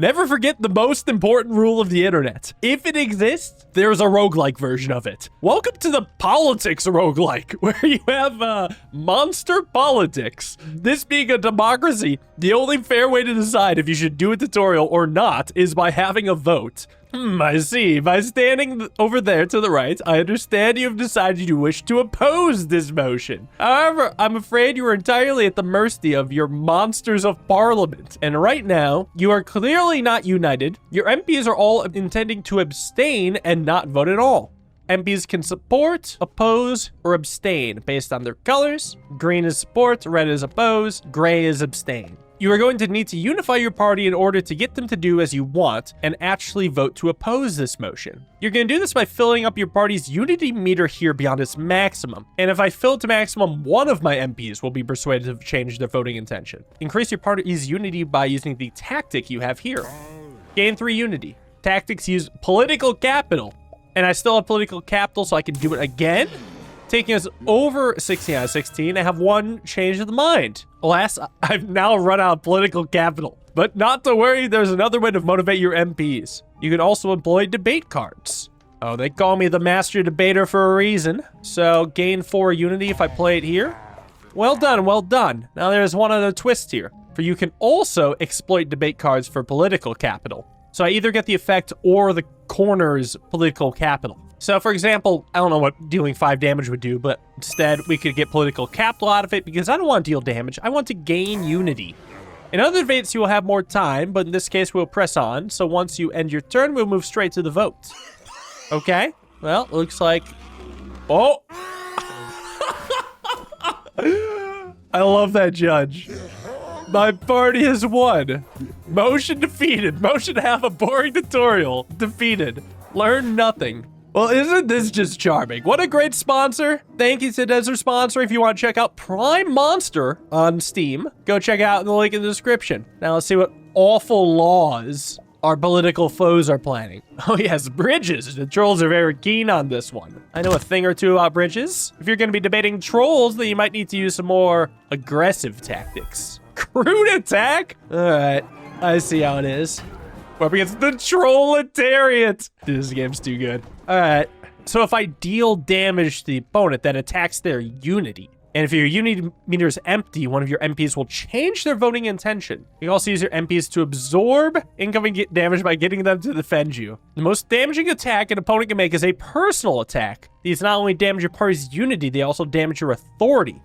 Never forget the most important rule of the internet. If it exists, there's a roguelike version of it. Welcome to the politics roguelike, where you have monster politics. This being a democracy, the only fair way to decide if you should do a tutorial or not is by having a vote. I see. By standing over there to the right, I understand you have decided you wish to oppose this motion. However, I'm afraid you are entirely at the mercy of your monsters of parliament. And right now, you are clearly not united. Your MPs are all intending to abstain and not vote at all. MPs can support, oppose, or abstain based on their colors. Green is support, red is oppose, gray is abstain. You are going to need to unify your party in order to get them to do as you want and actually vote to oppose this motion. You're going to do this by filling up your party's unity meter here beyond its maximum. And if I fill it to maximum, one of my MPs will be persuaded to change their voting intention. Increase your party's unity by using the tactic you have here. Gain 3 unity. Tactics use political capital. And I still have political capital, so I can do it again. Taking us over 16 out of 16, I have one change of the mind. Alas, I've now run out of political capital. But not to worry, there's another way to motivate your MPs. You can also employ debate cards. Oh, they call me the master debater for a reason. So gain 4 unity if I play it here. Well done, well done. Now there's one other twist here. For you can also exploit debate cards for political capital. So I either get the effect or the corner's political capital. So for example, I don't know what dealing 5 damage would do, but instead we could get political capital out of it because I don't want to deal damage. I want to gain unity. In other debates, you will have more time, but in this case, we'll press on. So once you end your turn, we'll move straight to the vote. Okay, well, looks like... Oh! I love that judge. My party has won. Motion defeated. Motion to have a boring tutorial. Defeated. Learn nothing. Well, isn't this just charming? What a great sponsor. Thank you to Desert Sponsor. If you want to check out Prime Monster on Steam, go check out the link in the description. Now let's see what awful laws our political foes are planning. Oh yes, bridges. The trolls are very keen on this one. I know a thing or two about bridges. If you're going to be debating trolls, then you might need to use some more aggressive tactics. Crude attack? All right, I see how it is. We're up against the Trolletariat. This game's too good. All right. So if I deal damage to the opponent, that attacks their unity. And if your unity meter is empty, one of your MPs will change their voting intention. You can also use your MPs to absorb incoming damage by getting them to defend you. The most damaging attack an opponent can make is a personal attack. These not only damage your party's unity, they also damage your authority.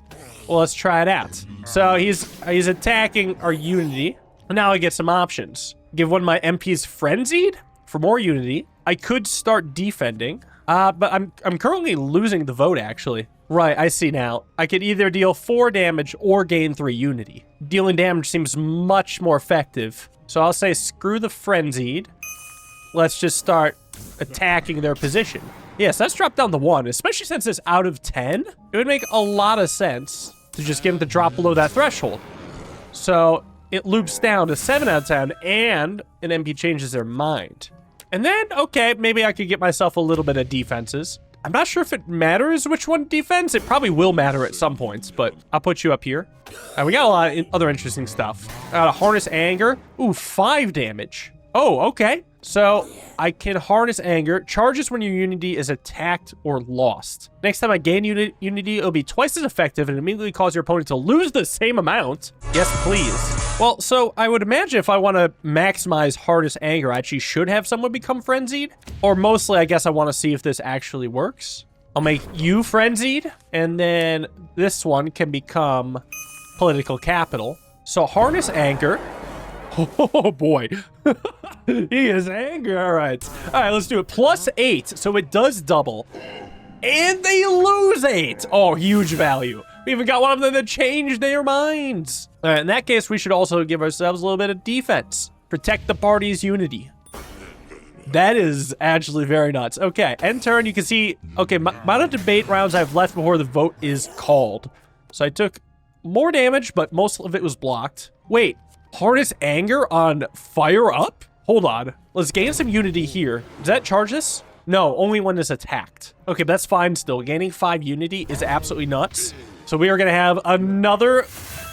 Well, let's try it out. So he's attacking our unity. Now I get some options. Give one of my MPs Frenzied for more unity. I could start defending, but I'm currently losing the vote, actually. Right, I see now. I could either deal 4 damage or gain 3 unity. Dealing damage seems much more effective. So I'll say screw the Frenzied. Let's just start attacking their position. Yes, let's drop down to 1, especially since it's out of 10. It would make a lot of sense to just get him to drop below that threshold. So it loops down to 7 out of 10, and an MP changes their mind. And then, okay, maybe I could get myself a little bit of defenses. I'm not sure if it matters which one defense. It probably will matter at some points, but I'll put you up here. We got a lot of other interesting stuff. Harness Anger. Ooh, 5 damage. Oh, okay. So I can harness anger. Charges when your unity is attacked or lost. Next time I gain unity, it'll be twice as effective and immediately cause your opponent to lose the same amount. Yes, please. Well, so I would imagine if I want to maximize harness anger, I actually should have someone become frenzied. Or mostly, I guess I want to see if this actually works. I'll make you frenzied, and then this one can become political capital. So harness anger. Oh boy. He is angry. All right, let's do it. +8, so it does double. And they lose 8. Oh, huge value. We even got one of them that changed their minds. All right, in that case, we should also give ourselves a little bit of defense. Protect the party's unity. That is actually very nuts. Okay, end turn, you can see, okay, amount of debate rounds I have left before the vote is called. So I took more damage, but most of it was blocked. Wait, harness anger on fire up? Hold on. Let's gain some unity here. Does that charge this? No, only when it's attacked. Okay, but that's fine still. Gaining 5 unity is absolutely nuts. So we are going to have another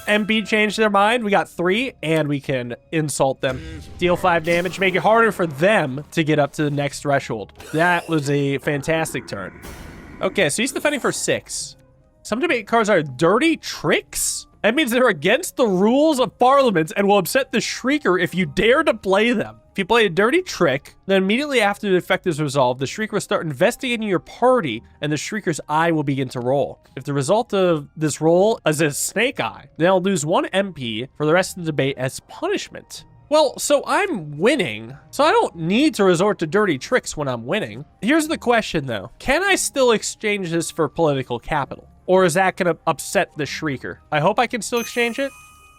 MP changed their mind. We got 3, and we can insult them. Deal 5 damage, make it harder for them to get up to the next threshold. That was a fantastic turn. Okay, so he's defending for 6. Some debate cards are dirty tricks. That means they're against the rules of Parliament and will upset the Shrieker if you dare to play them. If you play a dirty trick, then immediately after the effect is resolved, the Shrieker will start investigating your party and the Shrieker's eye will begin to roll. If the result of this roll is a snake eye, they'll lose 1 MP for the rest of the debate as punishment. Well, so I'm winning, so I don't need to resort to dirty tricks when I'm winning. Here's the question though. Can I still exchange this for political capital? Or is that gonna upset the Shrieker? I hope I can still exchange it.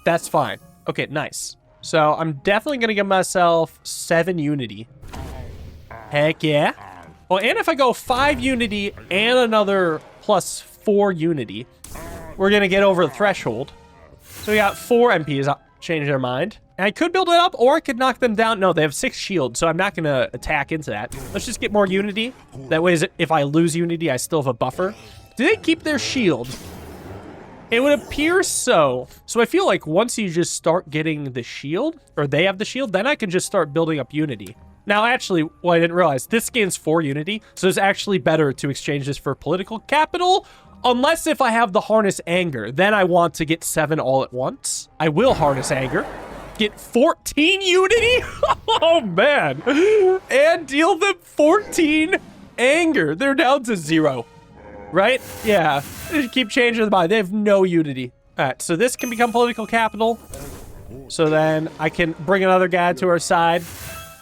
That's fine. Okay, nice. So I'm definitely gonna give myself 7 unity. Heck yeah. Oh, and if I go 5 unity and another plus 4 unity, we're gonna get over the threshold. So we got 4 MPs change their mind. And I could build it up or I could knock them down. No, they have 6 shields, so I'm not gonna attack into that. Let's just get more unity. That way, if I lose unity, I still have a buffer. Do they keep their shield? It would appear so. So I feel like once you just start getting the shield, or they have the shield, then I can just start building up unity. Now, actually, well, I didn't realize this gains 4 unity, so it's actually better to exchange this for political capital, unless if I have the harness anger. Then I want to get 7 all at once. I will harness anger. Get 14 unity? Oh, man. And deal them 14 anger. They're down to 0. Right? Yeah. They keep changing their mind. They have no unity. All right, so this can become political capital. So then I can bring another guy to our side.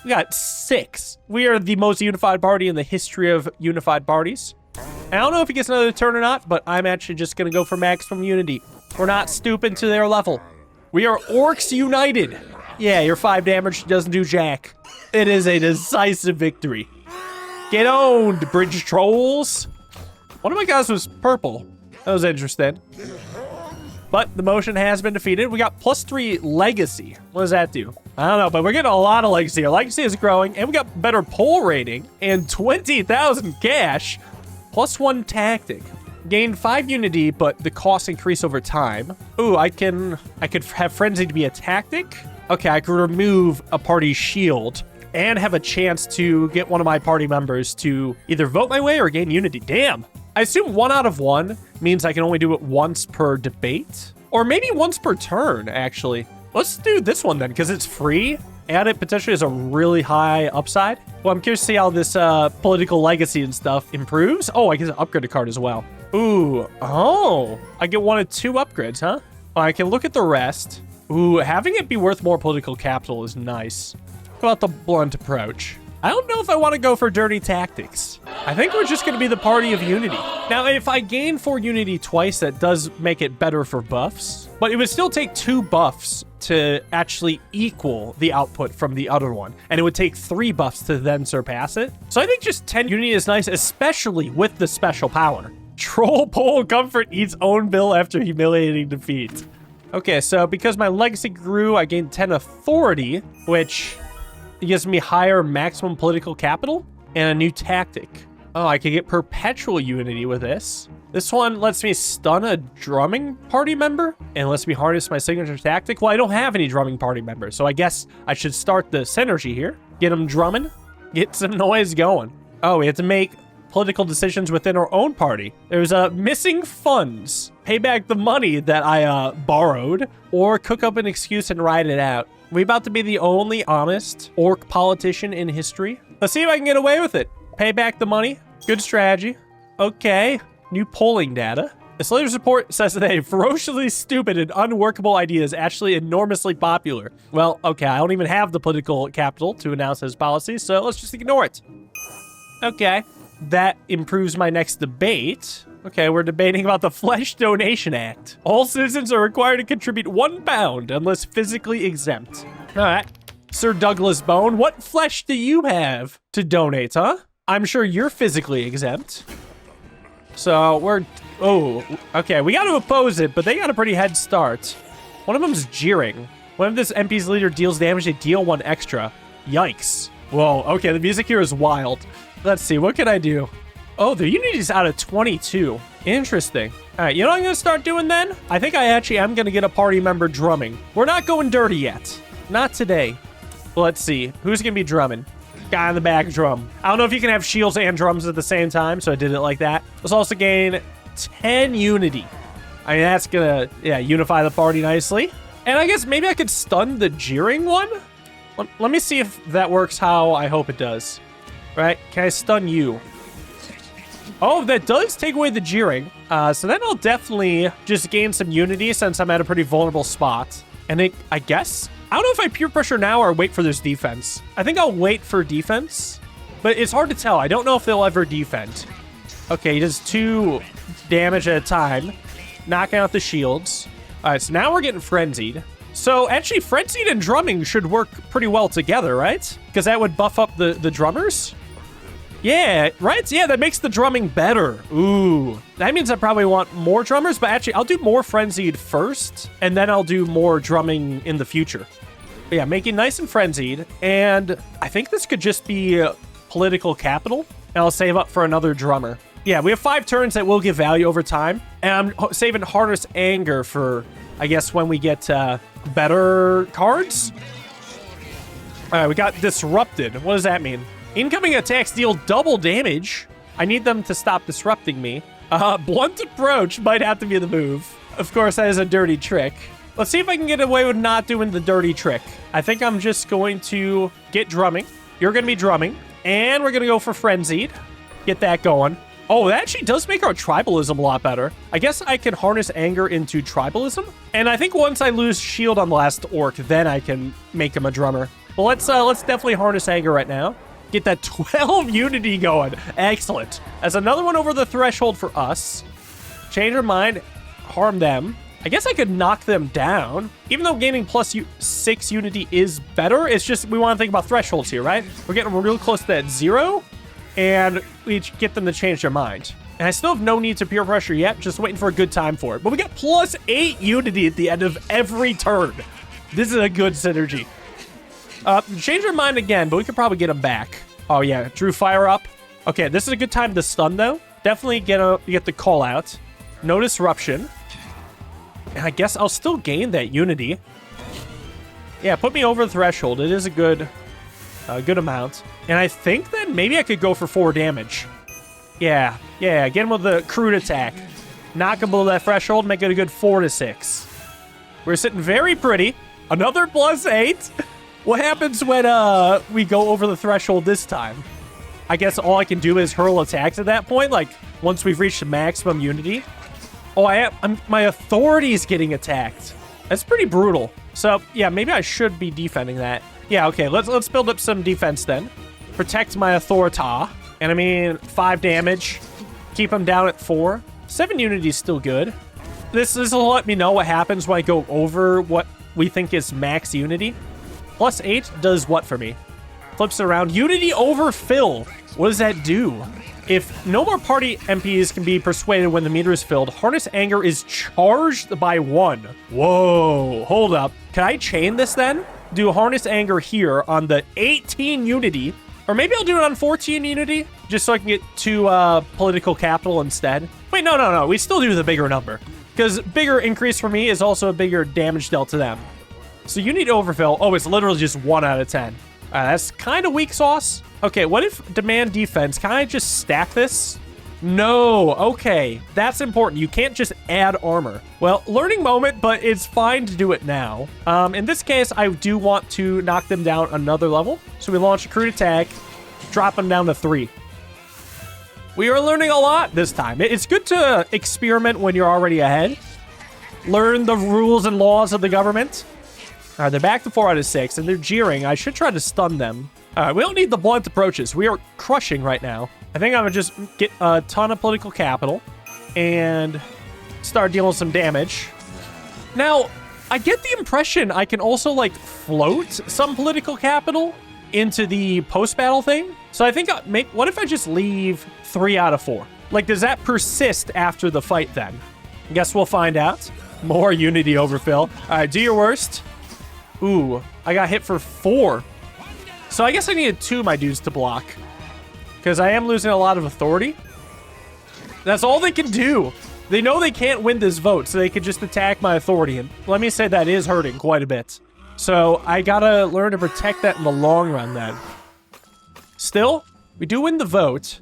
We got 6. We are the most unified party in the history of unified parties. I don't know if he gets another turn or not, but I'm actually just going to go for maximum unity. We're not stooping to their level. We are Orcs United. Yeah, your 5 damage doesn't do jack. It is a decisive victory. Get owned, bridge trolls. One of my guys was purple. That was interesting. But the motion has been defeated. We got +3 legacy. What does that do? I don't know, but we're getting a lot of legacy. Our legacy is growing, and we got better pull rating and 20,000 cash. +1 tactic. Gain 5 unity, but the costs increase over time. Ooh, I could have frenzy to be a tactic. Okay, I could remove a party shield and have a chance to get one of my party members to either vote my way or gain unity. Damn. I assume 1 out of 1 means I can only do it once per debate, or maybe once per turn, actually. Let's do this one then, because it's free, and it potentially has a really high upside. Well, I'm curious to see how this political legacy and stuff improves. Oh, I get an upgrade card as well. Ooh, oh, I get 1 of 2 upgrades, huh? Oh, I can look at the rest. Ooh, having it be worth more political capital is nice. How about the blunt approach? I don't know if I want to go for dirty tactics. I think we're just going to be the party of unity. Now, if I gain 4 unity twice, that does make it better for buffs, but it would still take 2 buffs to actually equal the output from the other one, and it would take 3 buffs to then surpass it. So I think just 10 unity is nice, especially with the special power. Troll Pole Comfort eats own bill after humiliating defeat. Okay, so because my legacy grew, I gained 10 authority, which gives me higher maximum political capital and a new tactic. Oh, I can get perpetual unity with this. This one lets me stun a drumming party member and lets me harness my signature tactic. Well, I don't have any drumming party members, so I guess I should start the synergy here. Get them drumming, get some noise going. Oh, we have to make political decisions within our own party. There's missing funds. Pay back the money that I borrowed, or cook up an excuse and ride it out. We about to be the only honest orc politician in history. Let's see if I can get away with it. Pay back the money. Good strategy. Okay. New polling data. This latest report says that a ferociously stupid and unworkable idea is actually enormously popular. Well, okay, I don't even have the political capital to announce his policies, so let's just ignore it. Okay. That improves my next debate. Okay, we're debating about the Flesh Donation Act. All citizens are required to contribute £1 unless physically exempt. All right. Sir Douglas Bone, what flesh do you have to donate, huh? I'm sure you're physically exempt. So we're... Oh, okay. We got to oppose it, but they got a pretty head start. One of them's jeering. When if this MP's leader deals damage, they deal 1 extra. Yikes. Whoa, okay, the music here is wild. Let's see, what can I do? Oh, the unity's out of 22. Interesting. All right, you know what I'm going to start doing then? I think I actually am going to get a party member drumming. We're not going dirty yet. Not today. Well, let's see. Who's going to be drumming? Guy on the back drum. I don't know if you can have shields and drums at the same time, so I did it like that. Let's also gain 10 unity. I mean, that's going to, yeah, unify the party nicely. And I guess maybe I could stun the jeering one? Let me see if that works how I hope it does. Right? Can I stun you? Oh, that does take away the jeering. So then I'll definitely just gain some unity since I'm at a pretty vulnerable spot. And I guess, I don't know if I peer pressure now or wait for this defense. I think I'll wait for defense, but it's hard to tell. I don't know if they'll ever defend. Okay, he does 2 damage at a time, knocking out the shields. All right, so now we're getting frenzied. So actually, frenzied and drumming should work pretty well together, right? Because that would buff up the drummers. Yeah, right? Yeah, that makes the drumming better. Ooh. That means I probably want more drummers, but actually, I'll do more frenzied first, and then I'll do more drumming in the future. But yeah, making nice and frenzied, and I think this could just be political capital, and I'll save up for another drummer. Yeah, we have 5 turns that will give value over time, and I'm saving Harness Anger for, I guess, when we get better cards. All right, we got Disrupted. What does that mean? Incoming attacks deal double damage. I need them to stop disrupting me. Blunt approach might have to be the move. Of course, that is a dirty trick. Let's see if I can get away with not doing the dirty trick. I think I'm just going to get drumming. You're going to be drumming. And we're going to go for frenzied. Get that going. Oh, that actually does make our tribalism a lot better. I guess I can harness anger into tribalism. And I think once I lose shield on the last orc, then I can make him a drummer. Well, let's definitely harness anger right now. Get that 12 unity going. Excellent. As another one over the threshold for us. Change our mind. Harm them. I guess I could knock them down. Even though gaining plus 6 unity is better, it's just we want to think about thresholds here, right? We're getting real close to that 0. And we get them to change their mind. And I still have no need to peer pressure yet. Just waiting for a good time for it. But we got plus 8 unity at the end of every turn. This is a good synergy. Change our mind again, but we could probably get him back. Oh, yeah. Drew fire up. Okay, this is a good time to stun, though. Definitely get the call out. No disruption. And I guess I'll still gain that unity. Yeah, put me over the threshold. It is a good amount. And I think that maybe I could go for 4 damage. Yeah, get him with the crude attack. Knock him below that threshold, make it a good 4 to 6. We're sitting very pretty. Another plus 8. What happens when we go over the threshold this time? I guess all I can do is hurl attacks at that point, like once we've reached maximum unity. Oh, my authority is getting attacked. That's pretty brutal. So yeah, maybe I should be defending that. Yeah, okay, let's build up some defense then. Protect my authorita. And I mean, 5 damage. Keep him down at 4. 7 unity is still good. This will let me know what happens when I go over what we think is max unity. Plus 8 does what for me? Flips around. Unity overfill. What does that do? If no more party MPs can be persuaded when the meter is filled, Harness Anger is charged by 1. Whoa. Hold up. Can I chain this then? Do Harness Anger here on the 18 unity. Or maybe I'll do it on 14 unity. Just so I can get 2 political capital instead. Wait, no. We still do the bigger number. Because bigger increase for me is also a bigger damage dealt to them. So you need overfill. Oh, it's literally just 1 out of 10. That's kind of weak sauce. Okay, what if demand defense? Can I just stack this? No. Okay, that's important. You can't just add armor. Well, learning moment, but it's fine to do it now. In this case, I do want to knock them down another level. So we launch a crude attack, drop them down to 3. We are learning a lot this time. It's good to experiment when you're already ahead. Learn the rules and laws of the government. All right, they're back to 4 out of 6, and they're jeering. I should try to stun them. All right, we don't need the blunt approaches. We are crushing right now. I think I'm going to just get a ton of political capital and start dealing some damage. Now, I get the impression I can also, like, float some political capital into the post-battle thing. So I think, what if I just leave 3 out of 4? Like, does that persist after the fight then? I guess we'll find out. More unity overfill. All right, do your worst. Ooh, I got hit for 4. So I guess I needed 2 of my dudes to block. Because I am losing a lot of authority. That's all they can do. They know they can't win this vote, so they can just attack my authority. And let me say that is hurting quite a bit. So I gotta learn to protect that in the long run then. Still, we do win the vote.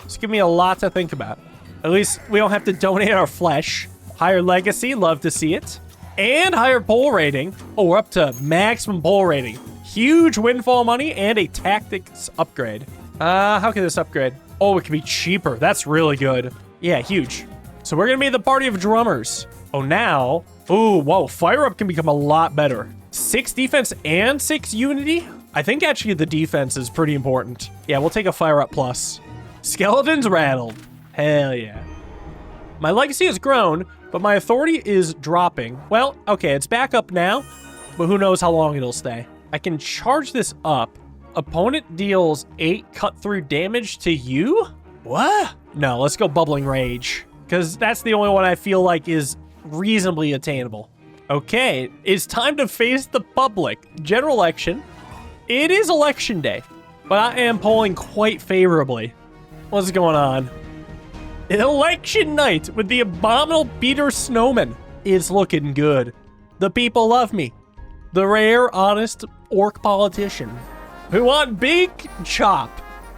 It's giving me a lot to think about. At least we don't have to donate our flesh. Higher legacy, love to see it. And higher poll rating. Oh, we're up to maximum poll rating. Huge windfall money and a tactics upgrade. How can this upgrade? Oh, it can be cheaper. That's really good. Yeah, huge. So we're gonna be the party of drummers. Oh, now. Ooh, whoa, fire up can become a lot better. 6 defense and 6 unity? I think actually the defense is pretty important. Yeah, we'll take a fire up plus. Skeletons rattled. Hell yeah. My legacy has grown, but my authority is dropping. Well, okay, it's back up now, but who knows how long it'll stay. I can charge this up. Opponent deals 8 cut through damage to you? What? No, let's go bubbling rage, because that's the only one I feel like is reasonably attainable. Okay, it's time to face the public. General election. It is election day, but I am polling quite favorably. What's going on? Election night with the abominable Peter Snowman is looking good. The people love me. The rare, honest orc politician who want Big Chop.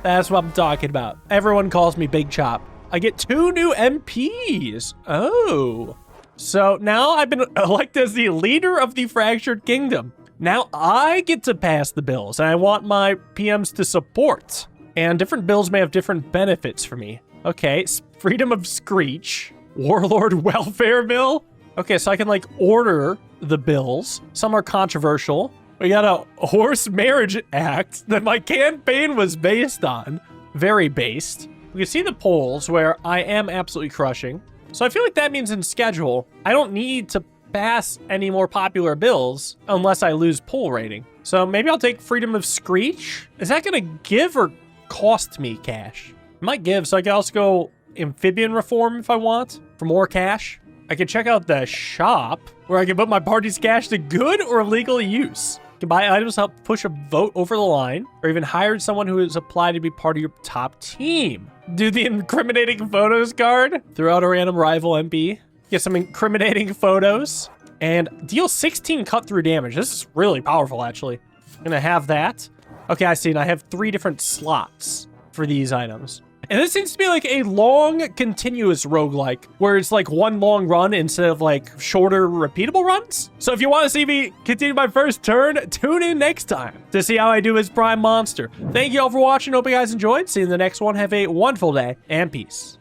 That's what I'm talking about. Everyone calls me Big Chop. I get 2 new MPs. Oh. So now I've been elected as the leader of the Fractured Kingdom. Now I get to pass the bills, and I want my PMs to support. And different bills may have different benefits for me. Okay, freedom of screech. Warlord welfare bill. Okay, so I can like order the bills. Some are controversial. We got a horse marriage act that my campaign was based on. Very based. We can see the polls where I am absolutely crushing. So I feel like that means in schedule, I don't need to pass any more popular bills unless I lose poll rating. So maybe I'll take freedom of screech. Is that gonna give or cost me cash? It might give, so I can also go amphibian reform if I want for more cash. I can check out the shop where I can put my party's cash to good or legal use. You can buy items to help push a vote over the line, or even hire someone who has applied to be part of your top team. Do the incriminating photos card. Throw out a random rival MP. Get some incriminating photos. And deal 16 cut through damage. This is really powerful, actually. I'm gonna have that. Okay, I see. And I have 3 different slots for these items. And this seems to be like a long, continuous roguelike, where it's like one long run instead of like shorter, repeatable runs. So if you want to see me continue my first turn, tune in next time to see how I do as Prime Monster. Thank you all for watching. Hope you guys enjoyed. See you in the next one. Have a wonderful day and peace.